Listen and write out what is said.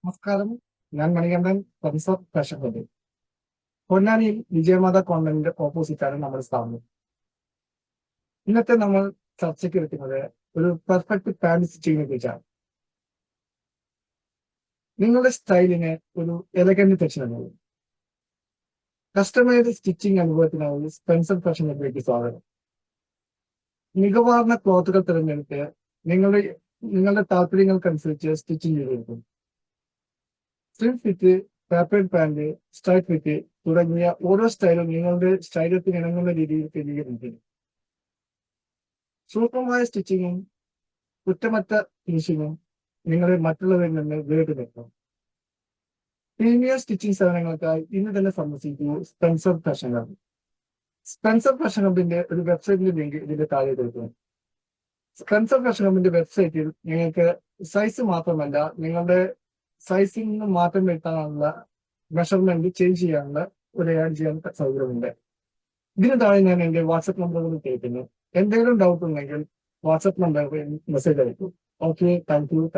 നമസ്കാരം. ഞാൻ മണികണ്ഠൻ, പ്രൊഫസർ കശപ്പതി. പൊന്നാനിയിൽ വിജയമാത കോൺവെന്റിന്റെ ഓപ്പോസിറ്റാണ് നമ്മുടെ സ്ഥാപനം. ഇന്നത്തെ നമ്മൾ ചർച്ചയ്ക്ക് എടുക്കുന്നത് ഒരു പെർഫെക്റ്റ് പാന്റ് സ്റ്റിച്ചിങ്ങിനെ കുറിച്ചാണ്. നിങ്ങളുടെ സ്റ്റൈലിന് ഒരു എലഗന്റ് ടച്ച് നൽകുന്നു. കസ്റ്റമൈസ്ഡ് സ്റ്റിച്ചിങ് അനുഭവത്തിനായി സ്പെൻസർ ഫാഷനിലേക്ക് സ്വാഗതം. മികവാർന്ന ക്ലോത്തുകൾ തിരഞ്ഞെടുത്ത് നിങ്ങളുടെ നിങ്ങളുടെ താല്പര്യങ്ങൾക്കനുസരിച്ച് സ്റ്റിച്ചിങ് ചെയ്തെടുക്കും. Slim fit, tapered pant, straight fit തുടങ്ങിയ ഓരോ സ്റ്റൈലും നിങ്ങളുടെ സ്റ്റൈലത്തിന് ഇണങ്ങുന്ന രീതിയിൽ ക്രമീകരിച്ചിരിക്കുന്നു. സൂക്ഷ്മമായ സ്റ്റിച്ചിങ്ങും കുറ്റമറ്റ ഫിനിഷിങ്ങും നിങ്ങളെ മറ്റുള്ളവരിൽ നിന്ന് വേറിട്ട് നിർത്തും. പ്രീമിയം സ്റ്റിച്ചിങ് സേവനങ്ങൾക്കായി ഇന്ന് തന്നെ സന്ദർശിക്കൂ Spencer fashion hub. Spencer fashion ഹബിന്റെ ഒരു വെബ്സൈറ്റിന്റെ ലിങ്ക് ഇതിന്റെ താഴെ കൊടുക്കുന്നു. സ്പെൻസർ ഫാഷൻ ഹബിന്റെ വെബ്സൈറ്റിൽ നിങ്ങൾക്ക് സൈസ് മാത്രമല്ല, നിങ്ങളുടെ സൈസിൽ നിന്ന് മാറ്റം വരുത്താനുള്ള മെഷർമെന്റ് ചേഞ്ച് ചെയ്യാനുള്ള ഒരു ആഡ് ചെയ്യാൻ സൗകര്യമുണ്ട്. ഇതിന് താഴെ ഞാൻ എന്റെ വാട്സപ്പ് നമ്പറുകൾ കേൾക്കുന്നു. എന്തെങ്കിലും ഡൗട്ട് ഉണ്ടെങ്കിൽ വാട്സപ്പ് നമ്പറിൽ മെസ്സേജ് അയക്കും. Okay, thank you.